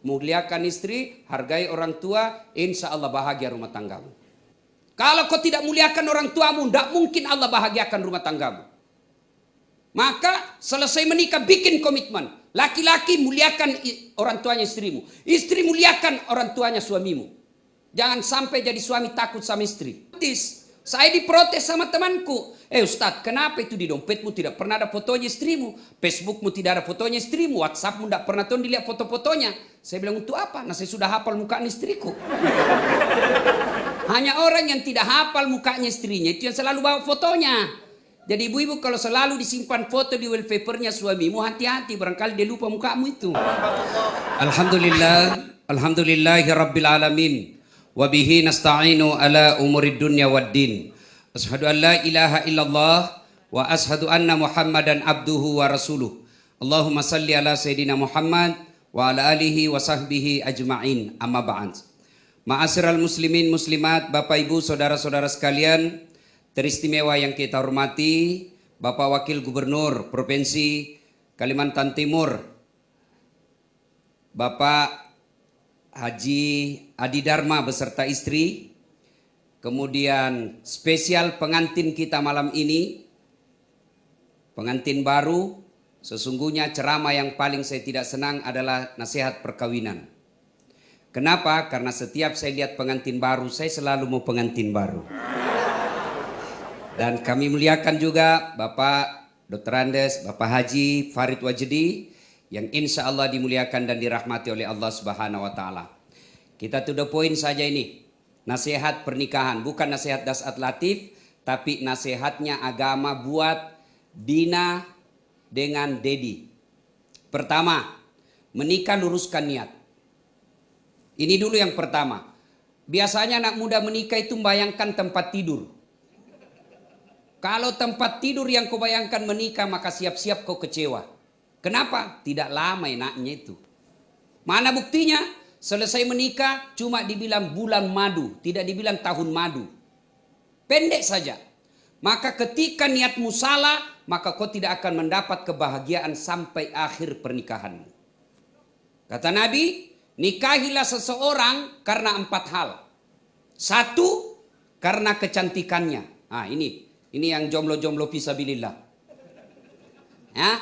muliakan istri, hargai orang tua, insya Allah bahagia rumah tanggamu. Kalau kau tidak muliakan orang tuamu, tidak mungkin Allah bahagiakan rumah tanggamu. Maka selesai menikah bikin komitmen. Laki-laki muliakan orang tuanya istrimu. Istri muliakan orang tuanya suamimu. Jangan sampai jadi suami takut sama istri. Saya diprotes sama temanku. Ustadz, kenapa itu di dompetmu tidak pernah ada fotonya istrimu? Facebookmu tidak ada fotonya istrimu? WhatsAppmu tidak pernah tuh dilihat foto-fotonya? Saya bilang, untuk apa? Nah, saya sudah hafal mukanya istriku. Hanya orang yang tidak hafal mukanya istrinya itu yang selalu bawa fotonya. Jadi ibu-ibu kalau selalu disimpan foto di wallpapernya suamimu, hati-hati barangkali dia lupa mukamu itu. Alhamdulillah, alhamdulillahi rabbil alamin. Wa bihi nasta'inu ala umurid dunya waddin. Ashhadu an la ilaha illallah wa ashhadu anna Muhammadan abduhu wa rasuluh. Allahumma salli ala sayyidina Muhammad wa ala alihi wa sahbihi ajma'in. Amma ba'd. Ma'asyiral muslimin muslimat, Bapak Ibu, saudara-saudara sekalian, teristimewa yang kita hormati, Bapak Wakil Gubernur Provinsi Kalimantan Timur, Bapak Haji Adi Dharma beserta istri, kemudian spesial pengantin kita malam ini, pengantin baru. Sesungguhnya ceramah yang paling saya tidak senang adalah nasihat perkawinan. Kenapa? Karena setiap saya lihat pengantin baru, saya selalu mau pengantin baru. Dan kami muliakan juga Bapak Dr. Andes, Bapak Haji Farid Wajdi yang insya Allah dimuliakan dan dirahmati oleh Allah Subhanahu wa Ta'ala. Kita to the point saja ini. Nasihat pernikahan, bukan nasihat dasat latif, tapi nasihatnya agama buat Dina dengan Dedi. Pertama, menikah luruskan niat. Ini dulu yang pertama. Biasanya anak muda menikah itu membayangkan tempat tidur. Kalau tempat tidur yang kau bayangkan menikah, maka siap-siap kau kecewa. Kenapa? Tidak lama enaknya itu. Mana buktinya? Selesai menikah cuma dibilang bulan madu, tidak dibilang tahun madu. Pendek saja. Maka ketika niatmu salah, maka kau tidak akan mendapat kebahagiaan sampai akhir pernikahanmu. Kata Nabi, nikahilah seseorang karena 4 hal. 1, karena kecantikannya. Ah, ini yang jomblo-jomblo fisabilillah. Ya?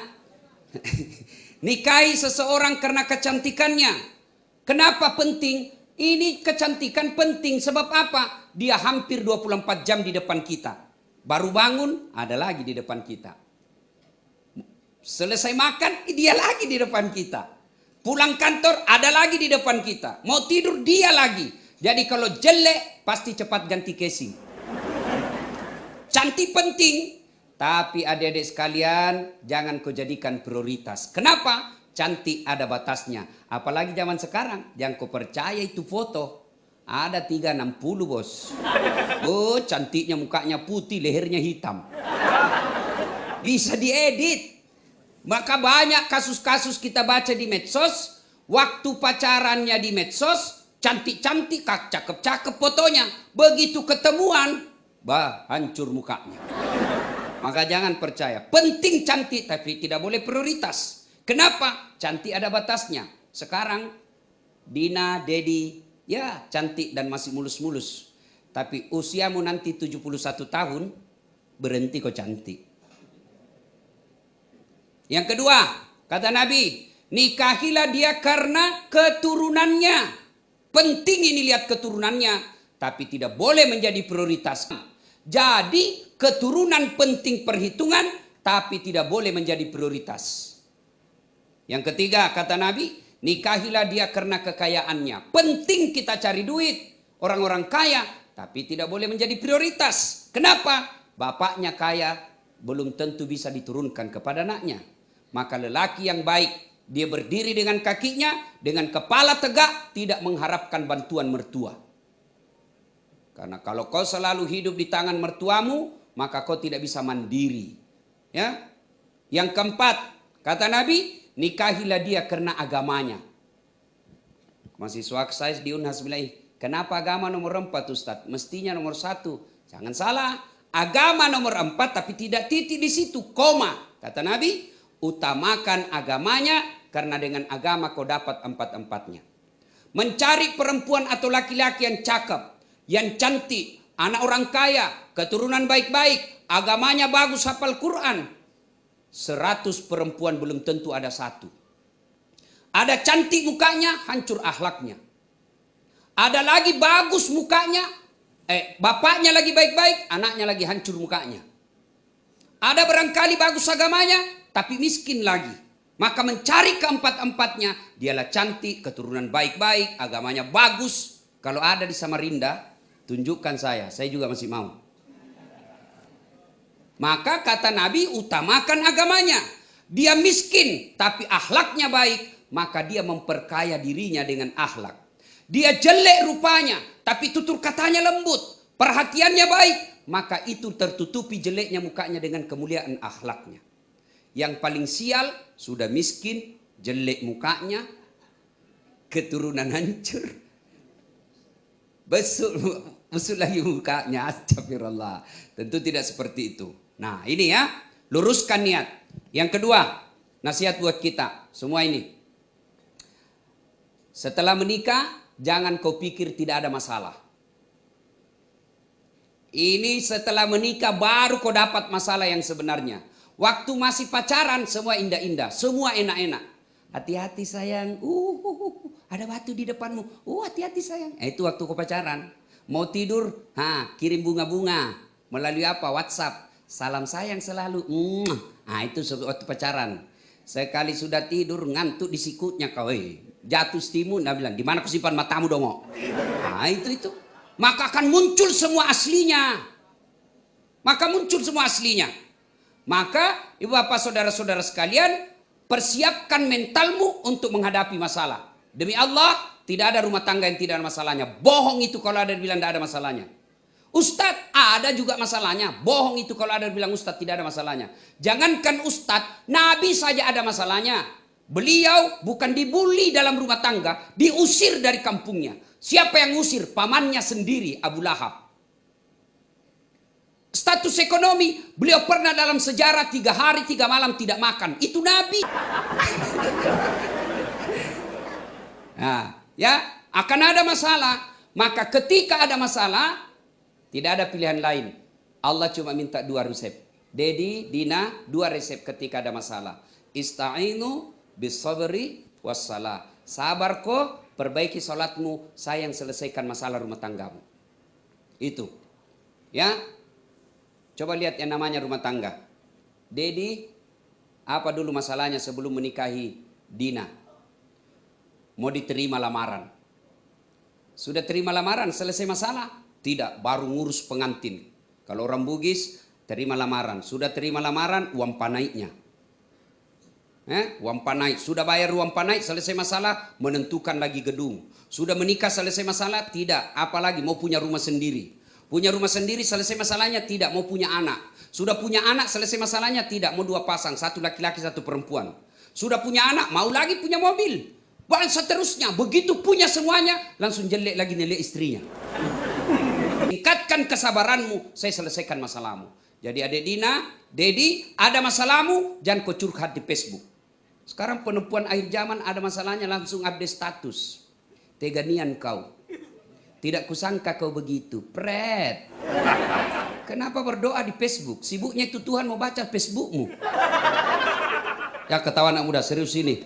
Nikahi seseorang karena kecantikannya. Kenapa penting? Ini kecantikan penting sebab apa? Dia hampir 24 jam di depan kita. Baru bangun, ada lagi di depan kita. Selesai makan, dia lagi di depan kita. Pulang kantor, ada lagi di depan kita. Mau tidur, dia lagi. Jadi kalau jelek, pasti cepat ganti casing. Cantik penting, tapi adik-adik sekalian, jangan kau jadikan prioritas. Kenapa? Cantik ada batasnya. Apalagi zaman sekarang, jangan kau percaya itu foto. Ada 360 bos. Oh, cantiknya mukanya putih, lehernya hitam. Bisa diedit. Maka banyak kasus-kasus kita baca di medsos. Waktu pacarannya di medsos, cantik-cantik, cakep-cakep fotonya. Begitu ketemuan, hancur mukanya. Maka jangan percaya. Penting cantik, tapi tidak boleh prioritas. Kenapa? Cantik ada batasnya. Sekarang Dina, Dedi, ya cantik dan masih mulus-mulus. Tapi usiamu nanti 71 tahun, berhenti kok cantik. Yang kedua, kata Nabi, nikahilah dia karena keturunannya. Penting ini lihat keturunannya, tapi tidak boleh menjadi prioritas. Jadi keturunan penting perhitungan, tapi tidak boleh menjadi prioritas. Yang ketiga, kata Nabi, nikahilah dia karena kekayaannya. Penting kita cari duit, orang-orang kaya, tapi tidak boleh menjadi prioritas. Kenapa? Bapaknya kaya, belum tentu bisa diturunkan kepada anaknya. Maka lelaki yang baik, dia berdiri dengan kakinya, dengan kepala tegak, tidak mengharapkan bantuan mertua. Karena kalau kau selalu hidup di tangan mertuamu, maka kau tidak bisa mandiri. Ya. Yang keempat, kata Nabi, nikahilah dia karena agamanya. Mahasiswa saya di Unhas bilang, kenapa agama nomor 4 Ustaz? Mestinya nomor 1. Jangan salah, agama nomor 4 tapi tidak titik di situ, koma. Kata Nabi, utamakan agamanya karena dengan agama kau dapat 4-4-nya. mencari perempuan atau laki-laki yang cakep, yang cantik, anak orang kaya, keturunan baik-baik, agamanya bagus, hafal Quran. 100 perempuan belum tentu ada satu. Ada cantik mukanya, hancur akhlaknya. Ada lagi bagus mukanya, bapaknya lagi baik-baik, anaknya lagi hancur mukanya. Ada barangkali bagus agamanya, tapi miskin lagi. Maka mencari keempat-empatnya, dialah cantik, keturunan baik-baik, agamanya bagus. Kalau ada di Samarinda, tunjukkan saya juga masih mau. Maka kata Nabi, utamakan agamanya. Dia miskin, tapi akhlaknya baik, maka dia memperkaya dirinya dengan akhlak. Dia jelek rupanya, tapi tutur katanya lembut, perhatiannya baik, maka itu tertutupi jeleknya mukanya dengan kemuliaan akhlaknya. Yang paling sial, sudah miskin, jelek mukanya, keturunan hancur, besut lagi mukanya, astagfirullah. Tentu tidak seperti itu. Nah ini ya, luruskan niat. Yang kedua, nasihat buat kita semua ini. Setelah menikah, jangan kau pikir tidak ada masalah. Ini setelah menikah baru kau dapat masalah yang sebenarnya. Waktu masih pacaran semua indah-indah, semua enak-enak. Hati-hati sayang, ada batu di depanmu. Hati-hati sayang. Itu waktu kau pacaran. Mau tidur, kirim bunga-bunga. Melalui apa? WhatsApp. Salam sayang selalu. Itu waktu pacaran. Sekali sudah tidur, ngantuk di sikutnya kau. Jatuh stimun, dia bilang, di mana kau simpan matamu dong? Itu. Maka akan muncul semua aslinya. Maka ibu bapak saudara-saudara sekalian, persiapkan mentalmu untuk menghadapi masalah. Demi Allah, tidak ada rumah tangga yang tidak ada masalahnya. Bohong itu kalau ada bilang tidak ada masalahnya. Ustadz, ada juga masalahnya. Bohong itu kalau ada bilang Ustadz tidak ada masalahnya. Jangankan Ustadz, Nabi saja ada masalahnya. Beliau bukan dibully dalam rumah tangga, diusir dari kampungnya. Siapa yang usir? Pamannya sendiri, Abu Lahab. Status ekonomi, beliau pernah dalam sejarah 3 hari 3 malam tidak makan. Itu Nabi. Nah, ya, akan ada masalah. Maka ketika ada masalah, tidak ada pilihan lain. Allah cuma minta 2 resep. Dedi, Dina, 2 resep ketika ada masalah. Ista'inu bis-sabri was-salah. Sabar kok, perbaiki salatmu, saya yang selesaikan masalah rumah tanggamu. Itu. Ya. Coba lihat yang namanya rumah tangga. Dedi, apa dulu masalahnya sebelum menikahi Dina? Mau diterima lamaran. Sudah terima lamaran, selesai masalah? Tidak, baru ngurus pengantin. Kalau orang Bugis, terima lamaran. Sudah terima lamaran, uang panaiknya. Uang panaik. Sudah bayar uang panaik, selesai masalah, menentukan lagi gedung. Sudah menikah, selesai masalah? Tidak, apalagi mau punya rumah sendiri. Punya rumah sendiri, selesai masalahnya? Tidak, mau punya anak. Sudah punya anak, selesai masalahnya? Tidak, mau 2 pasang, 1 laki-laki, 1 perempuan. Sudah punya anak, mau lagi punya mobil. Dan seterusnya, begitu punya semuanya, langsung jelek lagi nilai istrinya. Tingkatkan kesabaranmu, saya selesaikan masalahmu. Jadi adik Dina, Dedi, ada masalahmu, jangan kau curhat di Facebook. Sekarang perempuan akhir zaman ada masalahnya, langsung update status. Teganian kau. Tidak kusangka kau begitu. Pret. Kenapa berdoa di Facebook? Sibuknya itu Tuhan mau baca Facebookmu. Ya ketawa anak muda, serius ini.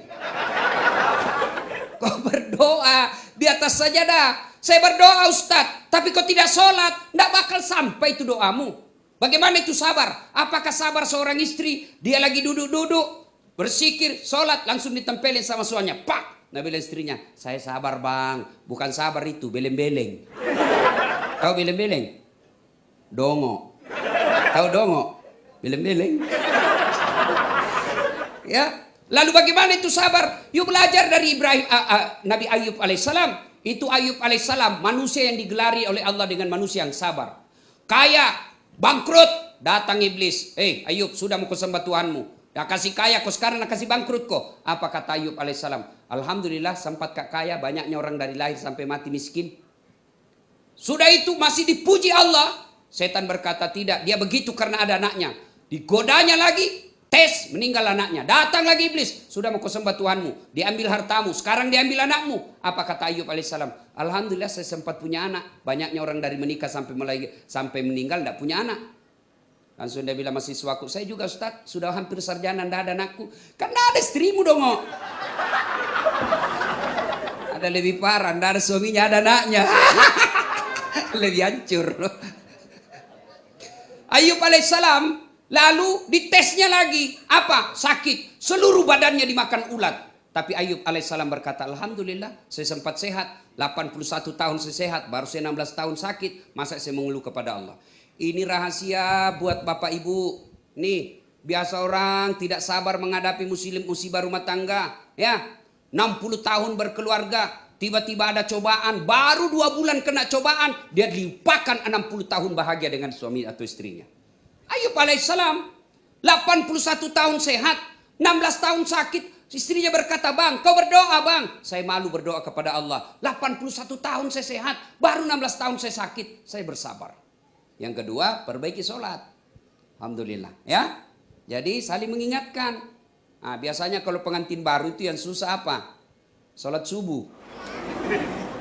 Kau berdoa di atas sajadah. Saya berdoa Ustadz, tapi kau tidak sholat. Tidak bakal sampai itu doamu. Bagaimana itu sabar? Apakah sabar seorang istri? Dia lagi duduk-duduk, bersikir, sholat, langsung ditempelin sama suaminya. Pak! Nah bilang istrinya, saya sabar bang. Bukan sabar itu, beleng-beleng. Tahu beleng-beleng? Dongo. Tahu dongo? Beleng-beleng. Ya. Lalu bagaimana itu sabar? Yuk belajar dari Nabi Ayub alaihissalam. Itu Ayub alaihissalam, manusia yang digelari oleh Allah dengan manusia yang sabar. Kaya, bangkrut, datang iblis. Ayub, sudah mau kusembah Tuhanmu. Dah kasih kaya, kau sekarang nak kasih bangkrut kau. Apa kata Ayub alaihissalam? Alhamdulillah sempat kak kaya, banyaknya orang dari lahir sampai mati miskin. Sudah itu masih dipuji Allah. Setan berkata tidak, dia begitu karena ada anaknya. Digodanya lagi, Tes, meninggal anaknya. Datang lagi iblis. Sudah mau kau sembah Tuhanmu. Diambil hartamu. Sekarang diambil anakmu. Apa kata Ayub alaihissalam? Alhamdulillah saya sempat punya anak. Banyaknya orang dari menikah sampai meninggal tidak punya anak. Langsung dia bilang masih suaku. Saya juga Ustaz. Sudah hampir sarjana. Tidak ada anakku. Kan tidak ada istrimu dong. Ada lebih parah. Tidak ada suaminya, ada anaknya. Lebih hancur. Ayub alaihissalam. Lalu ditesnya lagi. Apa? Sakit. Seluruh badannya dimakan ulat. Tapi Ayub alaihissalam berkata, Alhamdulillah saya sempat sehat. 81 tahun saya sehat. Baru saya 16 tahun sakit. Masa saya mengeluh kepada Allah. Ini rahasia buat bapak ibu. Nih, biasa orang tidak sabar menghadapi musibah rumah tangga. Ya, 60 tahun berkeluarga. Tiba-tiba ada cobaan. Baru 2 bulan kena cobaan. Dia limpahkan 60 tahun bahagia dengan suami atau istrinya. Ayub alaihissalam 81 tahun sehat, 16 tahun sakit. Istrinya berkata, bang kau berdoa bang. Saya malu berdoa kepada Allah. 81 tahun saya sehat, baru 16 tahun saya sakit. Saya bersabar. Yang kedua, perbaiki sholat. Alhamdulillah ya. Jadi saling mengingatkan. Nah, biasanya kalau pengantin baru itu yang susah apa? Sholat subuh.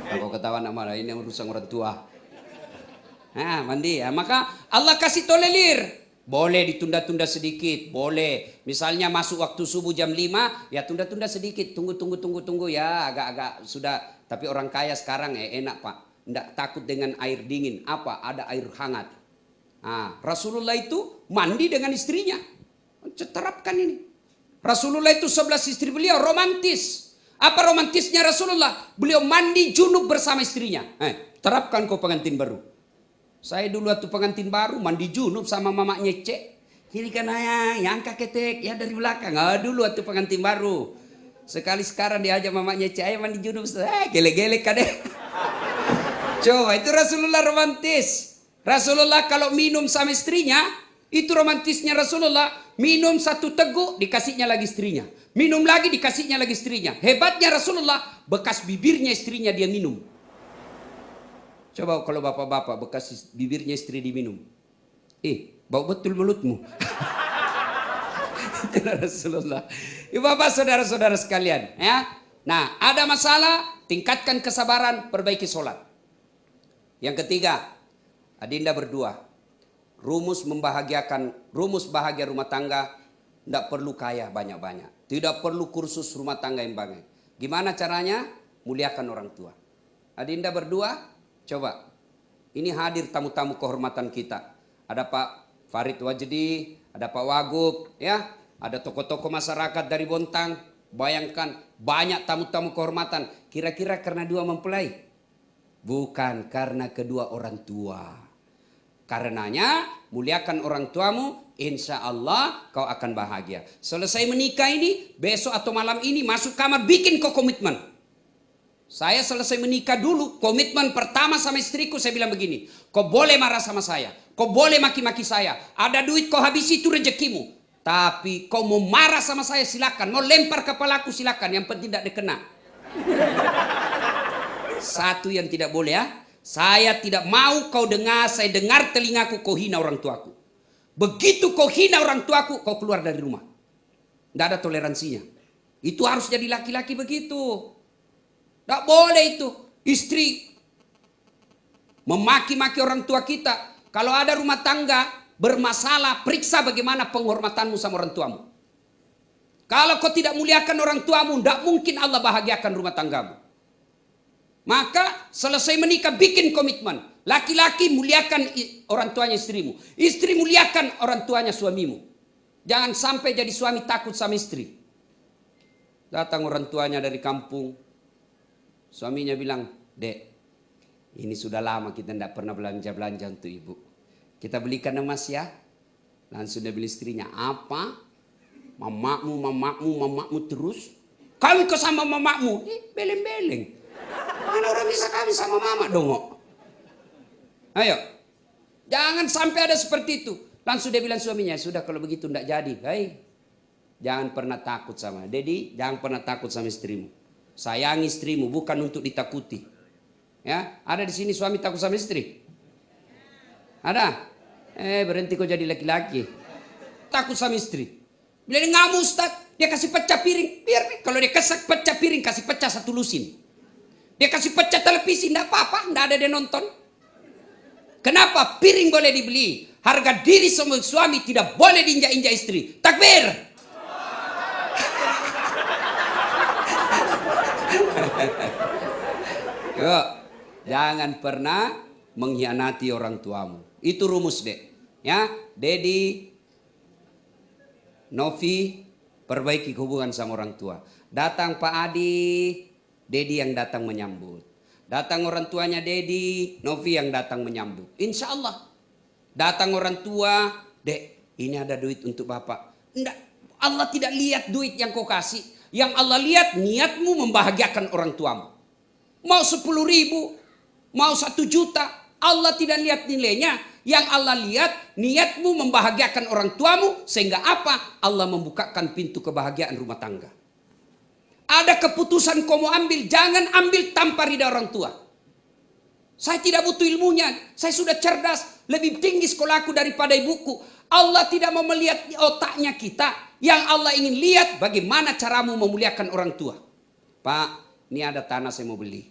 Kalau ketawa nama ini urusan orang tua. Nah, mandi ya. Maka Allah kasih tolerir. Boleh ditunda-tunda sedikit, boleh. Misalnya masuk waktu subuh jam 5, ya tunda-tunda sedikit. Tunggu ya, agak-agak sudah. Tapi orang kaya sekarang enak Pak. Tidak takut dengan air dingin. Apa? Ada air hangat. Nah, Rasulullah itu mandi dengan istrinya. Terapkan ini. Rasulullah itu 11 istri beliau romantis. Apa romantisnya Rasulullah? Beliau mandi junub bersama istrinya. Terapkan kau pengantin baru. Saya dulu waktu pengantin baru mandi junub sama mamanya Cek. Kiri kan yang ketek ya dari belakang. Dulu waktu pengantin baru. Sekali sekarang diajak mamanya Cek, ayo mandi junub. Gelek-gelek kadeh. Coba itu Rasulullah romantis. Rasulullah kalau minum sama istrinya, itu romantisnya Rasulullah. Minum 1 teguk dikasihnya lagi istrinya. Minum lagi dikasihnya lagi istrinya. Hebatnya Rasulullah, bekas bibirnya istrinya dia minum. Coba kalau bapak-bapak bekas bibirnya istri diminum. Bau betul mulutmu. Itulah Rasulullah. Bapak saudara-saudara sekalian. Ya. Nah, ada masalah, tingkatkan kesabaran, perbaiki sholat. Yang ketiga, adinda berdua. Rumus bahagia rumah tangga, tidak perlu kaya banyak-banyak. Tidak perlu kursus rumah tangga yang banyak. Gimana caranya? Muliakan orang tua. Adinda berdua, coba, ini hadir tamu-tamu kehormatan kita. Ada Pak Farid Wajdi, ada Pak Wagub, ya, ada tokoh-tokoh masyarakat dari Bontang. Bayangkan banyak tamu-tamu kehormatan. Kira-kira karena dua mempelai? Bukan, karena kedua orang tua. Karenanya muliakan orang tuamu, insya Allah kau akan bahagia. Selesai menikah ini, besok atau malam ini masuk kamar bikin kau komitmen. Saya selesai menikah dulu, komitmen pertama sama istriku saya bilang begini. Kau boleh marah sama saya, kau boleh maki-maki saya. Ada duit kau habisi itu rezekimu. Tapi kau mau marah sama saya silakan, mau lempar kepalaku silakan, yang penting tidak dikena. Satu yang tidak boleh ya. Saya tidak mau kau dengar, saya dengar telingaku kau hina orang tuaku. Begitu kau hina orang tuaku, kau keluar dari rumah. Tidak ada toleransinya. Itu harus jadi laki-laki begitu. Tidak boleh itu. Istri memaki-maki orang tua kita. Kalau ada rumah tangga bermasalah, periksa bagaimana penghormatanmu sama orang tuamu. Kalau kau tidak muliakan orang tuamu, tidak mungkin Allah bahagiakan rumah tanggamu. Maka selesai menikah bikin komitmen. Laki-laki muliakan orang tuanya istrimu. Istri muliakan orang tuanya suamimu. Jangan sampai jadi suami takut sama istri. Datang orang tuanya dari kampung. Suaminya bilang, Dek, ini sudah lama kita tidak pernah belanja-belanja untuk ibu. Kita belikan emas ya. Langsung dia beli istrinya. Apa? Mamakmu terus? Kawin kau sama mamakmu? Beleng-beleng. Mana orang bisa kawin sama mama dong? Ayo. Jangan sampai ada seperti itu. Langsung dia bilang suaminya, sudah kalau begitu tidak jadi. Jangan pernah takut sama. Dedi, jangan pernah takut sama istrimu. Sayangi istrimu bukan untuk ditakuti. Ya, ada di sini suami takut sama istri? Ada? Berhenti kau jadi laki-laki. Takut sama istri. Bila dia ngamuk Ustaz, dia kasih pecah piring. Biar kalau dia kesek pecah piring, kasih pecah satu lusin. Dia kasih pecah televisi, enggak apa-apa, enggak ada dia nonton. Kenapa? Piring boleh dibeli. Harga diri semua suami tidak boleh diinjak-injak istri. Takbir. Yuk, jangan pernah mengkhianati orang tuamu. Itu rumus, Dek. Ya, Dedi, Novi, perbaiki hubungan sama orang tua. Datang Pak Adi, Dedi yang datang menyambut. Datang orang tuanya Dedi, Novi yang datang menyambut. Insya Allah. Datang orang tua, Dek, ini ada duit untuk Bapak. Enggak, Allah tidak lihat duit yang kau kasih. Yang Allah lihat niatmu membahagiakan orang tuamu. Mau 10.000, mau 1 juta, Allah tidak lihat nilainya. Yang Allah lihat niatmu membahagiakan orang tuamu. Sehingga apa? Allah membukakan pintu kebahagiaan rumah tangga. Ada keputusan kau mau ambil, jangan ambil tanpa ridha orang tua. Saya tidak butuh ilmunya, saya sudah cerdas, lebih tinggi sekolahku daripada ibuku. Allah tidak mau melihat otaknya kita. Yang Allah ingin lihat bagaimana caramu memuliakan orang tua. Pak, ini ada tanah saya mau beli.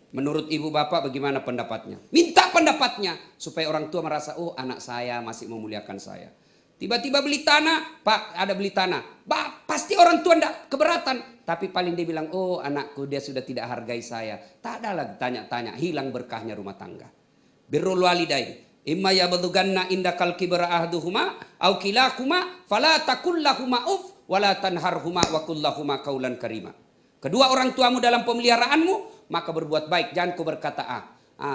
Menurut ibu bapak bagaimana pendapatnya? Minta pendapatnya supaya orang tua merasa, oh anak saya masih memuliakan saya. Tiba-tiba beli tanah, Pak ada beli tanah. Pasti orang tua tidak keberatan. Tapi paling dia bilang, oh anakku dia sudah tidak hargai saya. Tak ada lagi tanya-tanya, hilang berkahnya rumah tangga. Birrul walidain. Imma yablughanna indakal kibra ahduhuma aw kilahuma fala taqul lahumā uff wala tanharhuma wa qul lahumā qaulan karima. Kedua orang tuamu dalam pemeliharaanmu, maka berbuat baik, jangan kau berkata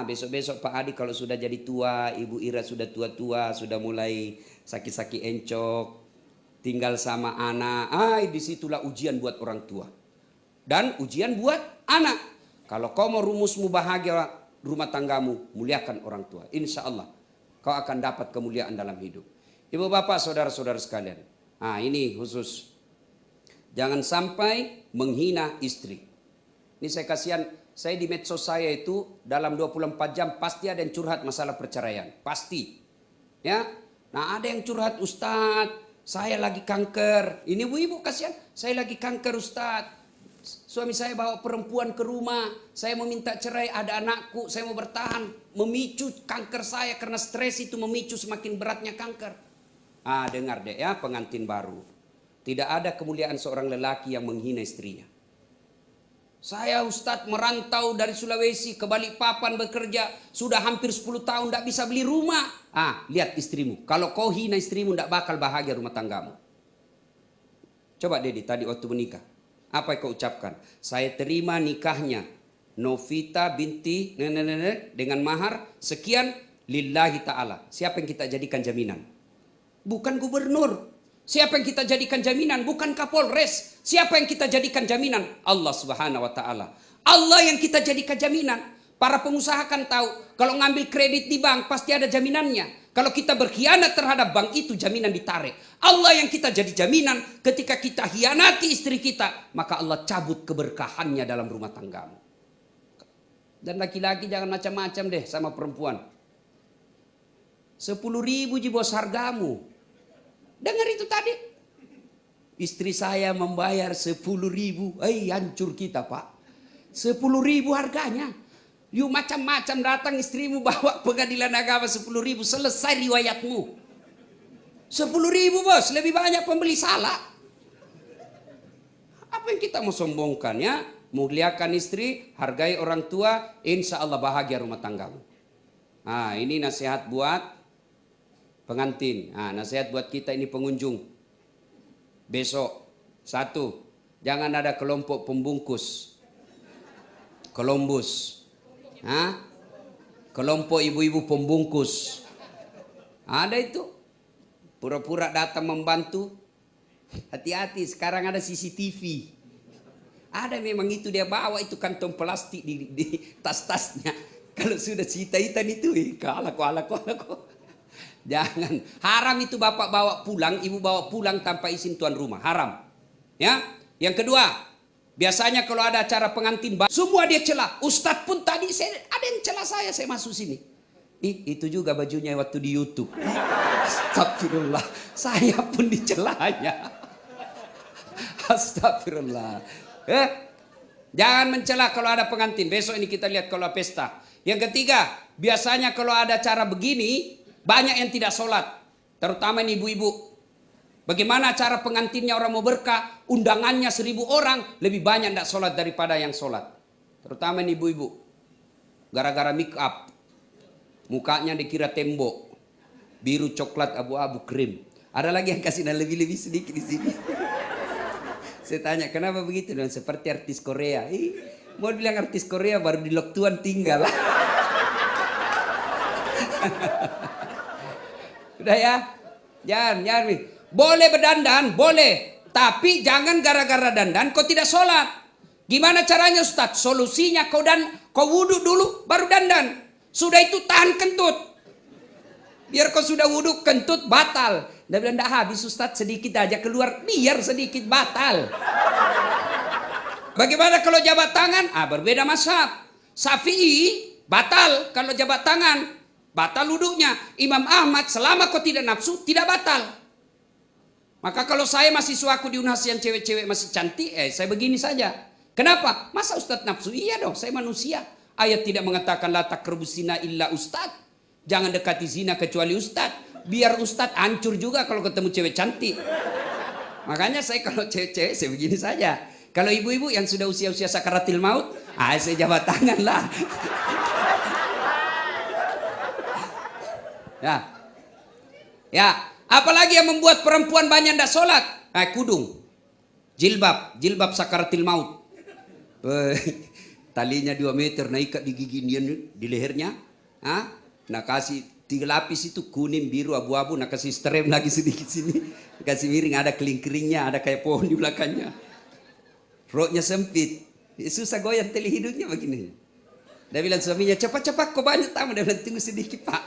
besok-besok Pak Adi kalau sudah jadi tua, Ibu Ira sudah tua-tua, sudah mulai sakit-sakit encok, tinggal sama anak. Disitulah ujian buat orang tua. Dan ujian buat anak. Kalau kau mau rumusmu bahagia rumah tanggamu, muliakan orang tua. Insya Allah kau akan dapat kemuliaan dalam hidup. Ibu bapak saudara-saudara sekalian. Ini khusus. Jangan sampai menghina istri. Ini saya kasihan. Saya di medsos saya itu dalam 24 jam pasti ada yang curhat masalah perceraian. Pasti. Ya. Nah ada yang curhat, Ustadz, saya lagi kanker. Ini ibu-ibu kasihan, saya lagi kanker Ustadz. Suami saya bawa perempuan ke rumah. Saya mau minta cerai, ada anakku, saya mau bertahan. Memicu kanker saya karena stres itu memicu semakin beratnya kanker. Dengar deh ya pengantin baru. Tidak ada kemuliaan seorang lelaki yang menghina istrinya. Saya Ustadz merantau dari Sulawesi ke Balikpapan bekerja. Sudah hampir 10 tahun tidak bisa beli rumah. Lihat istrimu. Kalau kau hina istrimu tidak bakal bahagia rumah tanggamu. Coba Dedi tadi waktu menikah. Apa yang kau ucapkan? Saya terima nikahnya Novita binti dengan mahar sekian lillahi ta'ala. Siapa yang kita jadikan jaminan? Bukan gubernur. Siapa yang kita jadikan jaminan? Bukan Kapolres. Siapa yang kita jadikan jaminan? Allah Subhanahu wa taala. Allah yang kita jadikan jaminan. Para pengusaha kan tahu kalau ngambil kredit di bank pasti ada jaminannya. Kalau kita berkhianat terhadap bank itu jaminan ditarik. Allah yang kita jadi jaminan ketika kita hianati istri kita, maka Allah cabut keberkahannya dalam rumah tanggamu. Dan laki-laki jangan macam-macam deh sama perempuan. 10.000 ji bos hargamu. Dengar itu tadi. Istri saya membayar 10.000. Hancur kita Pak. 10.000 harganya. Yuk macam-macam datang istrimu bawa pengadilan agama 10.000. Selesai riwayatmu. 10.000 bos. Lebih banyak pembeli salah. Apa yang kita mau sombongkan ya? Muliakan istri. Hargai orang tua. Insya Allah bahagia rumah tanggamu. Ini nasihat buat pengantin. Nasihat buat kita ini pengunjung. Besok 1. Jangan ada kelompok pembungkus. Columbus. Kelompok ibu-ibu pembungkus. Ada itu. Pura-pura datang membantu. Hati-hati sekarang ada CCTV. Ada memang itu dia bawa itu kantong plastik di tas-tasnya. Kalau sudah hitam itu kalaku. Jangan. Haram itu bapak bawa pulang, ibu bawa pulang tanpa izin tuan rumah. Haram. Ya. Yang kedua, biasanya kalau ada acara pengantin, semua dia celah. Ustadz pun tadi ada yang celah saya masuk sini. Itu juga bajunya waktu di YouTube. Astagfirullah. Saya pun dicelahnya. Astagfirullah. Jangan mencela kalau ada pengantin. Besok ini kita lihat kalau pesta. Yang ketiga, biasanya kalau ada acara begini, banyak yang tidak sholat. Terutama ini ibu-ibu. Bagaimana cara pengantinnya orang mau berkah, undangannya 1000 orang, lebih banyak tidak sholat daripada yang sholat. Terutama ini ibu-ibu. Gara-gara make up. Mukanya dikira tembok. Biru, coklat, abu-abu, krim. Ada lagi yang kasih lebih-lebih sedikit di sini. Saya tanya, kenapa begitu? Dan seperti artis Korea. Mau bilang artis Korea baru di Lok Tuan tinggal. Udah ya? Jangan. Boleh berdandan, boleh. Tapi jangan gara-gara dandan kau tidak sholat. Gimana caranya Ustaz? Solusinya kau wudhu dulu baru dandan. Sudah itu tahan kentut. Biar kau sudah wudhu kentut batal. Dia bilang tidak habis Ustaz, sedikit aja keluar. Biar sedikit batal. Bagaimana kalau jabat tangan? Berbeda mazhab. Syafi'i batal kalau jabat tangan. Batal wudhunya. Imam Ahmad selama kau tidak nafsu tidak batal. Maka kalau saya mahasiswaku di UNHAS yang cewek-cewek masih cantik, saya begini saja. Kenapa? Masa Ustadz nafsu? Iya dong, saya manusia. Ayat tidak mengatakan la taqrabus zina illa Ustadz. Jangan dekati zina kecuali Ustadz. Biar Ustadz hancur juga kalau ketemu cewek cantik. Makanya saya kalau cewek-cewek saya begini saja. Kalau ibu-ibu yang sudah usia-usia sakaratil maut, saya jabat tangan lah. Ya. Apalagi yang membuat perempuan banyak tidak sholat? Kudung. Jilbab sakaratil maut. Talinya 2 meter, naikat di gigi di lehernya. Nah kasih 3 lapis itu kuning, biru, abu-abu. Nah kasih strem lagi sedikit sini. Kasih miring, ada keling-kelingnya, ada kayak pohon di belakangnya. Roknya sempit. Susah goyang tali hidungnya begini. Dia bilang suaminya, cepat-cepat kau banyak tamu. Dia bilang tunggu sedikit Pak.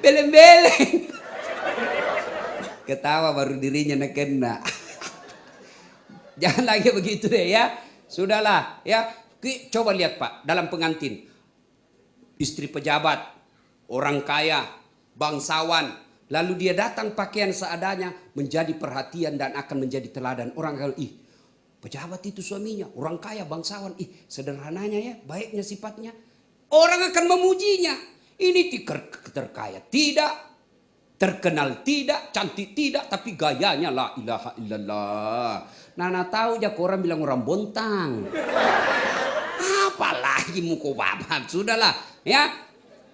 Beleng-beleng. Ketawa baru dirinya nak kena. Jangan lagi begitu deh ya. Sudahlah ya. Coba lihat Pak, dalam pengantin. Istri pejabat, orang kaya, bangsawan. Lalu dia datang pakaian seadanya, menjadi perhatian dan akan menjadi teladan. Orang kalau pejabat itu suaminya, orang kaya, bangsawan. Sederhananya ya, baiknya sifatnya. Orang akan memujinya. Ini terkaya tidak. Terkenal tidak, cantik tidak, tapi gayanya la ilaha illallah. Nana tahu aja orang bilang orang bontang. Apalagi muka babat. Sudahlah ya.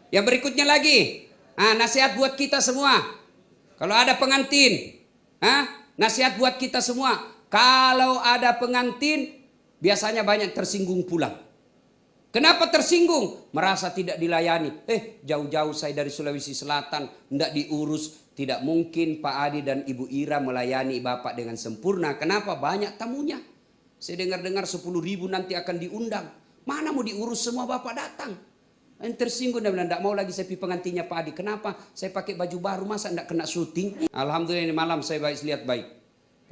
Yang berikutnya lagi. Nasihat buat kita semua. Kalau ada pengantin. Nasihat buat kita semua. Kalau ada pengantin, biasanya banyak tersinggung pulang. Kenapa tersinggung? Merasa tidak dilayani. Jauh-jauh saya dari Sulawesi Selatan, tidak diurus. Tidak mungkin Pak Adi dan Ibu Ira melayani Bapak dengan sempurna. Kenapa? Banyak tamunya. Saya dengar-dengar 10.000 nanti akan diundang. Mana mau diurus semua Bapak datang. Yang tersinggung dan bilang, tidak mau lagi saya pergi pengantinnya Pak Adi. Kenapa? Saya pakai baju baru, masa tidak kena syuting? Alhamdulillah ini malam saya lihat baik.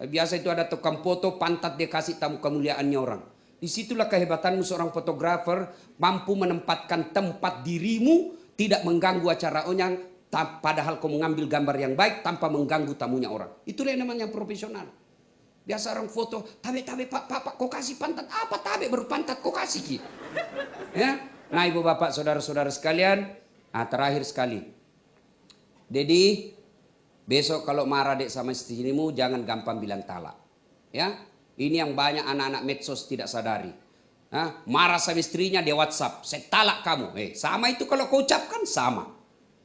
Biasa itu ada tukang foto, pantat dia kasih tamu kemuliaannya orang. Disitulah kehebatanmu seorang fotografer, mampu menempatkan tempat dirimu, tidak mengganggu acara orang, padahal kau mengambil gambar yang baik tanpa mengganggu tamunya orang. Itulah yang namanya profesional. Biasa orang foto, tabe pak, kau kasih pantat apa? Tabe baru pantat kau kasih. Ya? Nah ibu bapak saudara-saudara sekalian, terakhir sekali. Jadi besok kalau marah dek sama istrimu jangan gampang bilang talak. Ya? Ini yang banyak anak-anak medsos tidak sadari. Marah sama istrinya dia WhatsApp, saya talak kamu. Sama itu kalau kau ucapkan sama.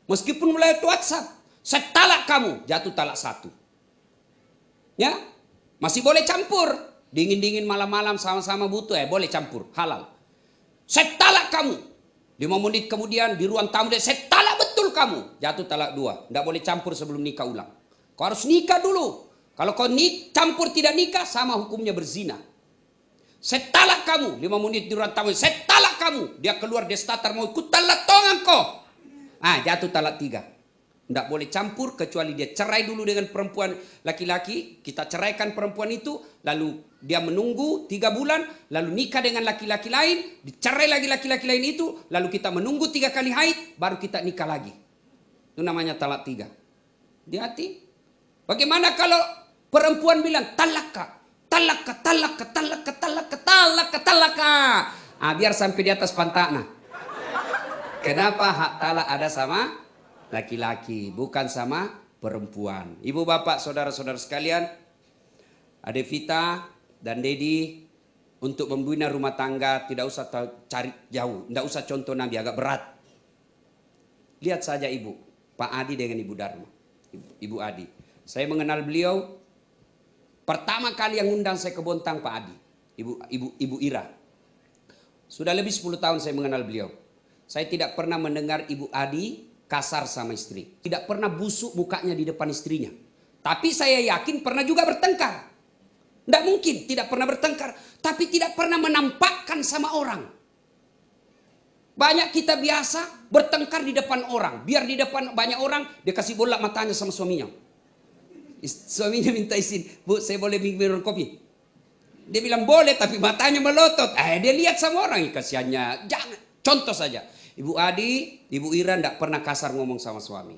Meskipun mulai WhatsApp, saya talak kamu, jatuh talak 1. Ya, masih boleh campur. Dingin-dingin malam-malam sama-sama butuh, boleh campur, halal. Saya talak kamu. 5 menit kemudian di ruang tamu dia, saya talak betul kamu, jatuh talak 2. Tidak boleh campur sebelum nikah ulang. Kau harus nikah dulu. Kalau kau campur tidak nikah, sama hukumnya berzina. Saya talak kamu, 5 menit di ruang tamu, saya talak kamu. Dia keluar, dia starter mau ikut talak tongan kau. Jatuh talak 3. Tidak boleh campur kecuali dia cerai dulu dengan perempuan laki-laki. Kita ceraikan perempuan itu, lalu dia menunggu 3 bulan, lalu nikah dengan laki-laki lain, dicerai lagi laki-laki lain itu, lalu kita menunggu 3 kali haid, baru kita nikah lagi. Itu namanya talak 3. Hati-hati. Bagaimana kalau perempuan bilang talak talaka. Biar sampai di atas pantatnya. Kenapa hak talak ada sama laki-laki, bukan sama perempuan. Ibu bapak, saudara-saudara sekalian, Ade Vita dan Dedi, untuk membina rumah tangga tidak usah cari jauh, tidak usah contoh Nabi, agak berat. Lihat saja ibu, Pak Adi dengan Ibu Dharma, Ibu Adi. Saya mengenal beliau, pertama kali yang undang saya ke Bontang Pak Adi, Ibu Ira. Sudah lebih 10 tahun saya mengenal beliau. Saya tidak pernah mendengar Ibu Adi kasar sama istri. Tidak pernah busuk mukanya di depan istrinya. Tapi saya yakin pernah juga bertengkar. Tidak mungkin tidak pernah bertengkar. Tapi tidak pernah menampakkan sama orang. Banyak kita biasa bertengkar di depan orang. Biar di depan banyak orang dia kasih bola matanya sama suaminya. Suaminya minta izin. Bu, saya boleh minum kopi? Dia bilang boleh tapi matanya melotot. Dia lihat sama orang. Kasihannya. Jangan. Contoh saja. Ibu Adi, Ibu Ira tidak pernah kasar ngomong sama suami.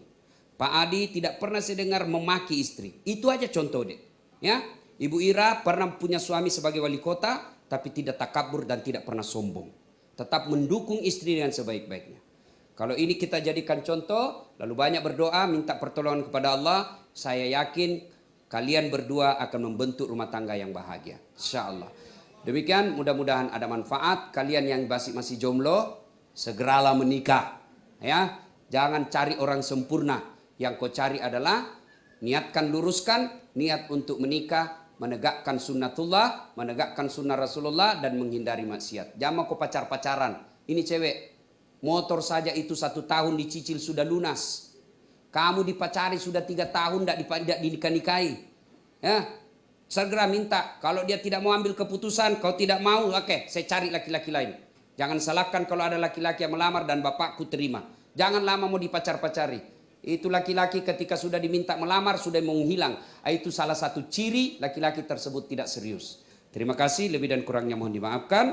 Pak Adi tidak pernah saya dengar memaki istri. Itu aja contoh deh. Ya, Ibu Ira pernah punya suami sebagai wali kota, tapi tidak takabur dan tidak pernah sombong. Tetap mendukung istri dengan sebaik-baiknya. Kalau ini kita jadikan contoh, lalu banyak berdoa, minta pertolongan kepada Allah, saya yakin kalian berdua akan membentuk rumah tangga yang bahagia. Insya Allah. Demikian, mudah-mudahan ada manfaat. Kalian yang masih jomblo, segeralah menikah, ya. Jangan cari orang sempurna. Yang kau cari adalah niatkan, luruskan niat untuk menikah, menegakkan sunnatullah, menegakkan sunnah Rasulullah dan menghindari maksiat. Jangan kau pacaran. Ini cewek, motor saja itu 1 tahun dicicil sudah lunas. Kamu dipacari sudah 3 tahun tidak dinikah-nikahi. Ya, segera minta. Kalau dia tidak mau ambil keputusan, kau tidak mau, oke, saya cari laki-laki lain. Jangan salahkan kalau ada laki-laki yang melamar dan bapakku terima. Jangan lama mau dipacar-pacari. Itu laki-laki ketika sudah diminta melamar sudah menghilang. Itu salah satu ciri laki-laki tersebut tidak serius. Terima kasih, lebih dan kurangnya mohon dimaafkan.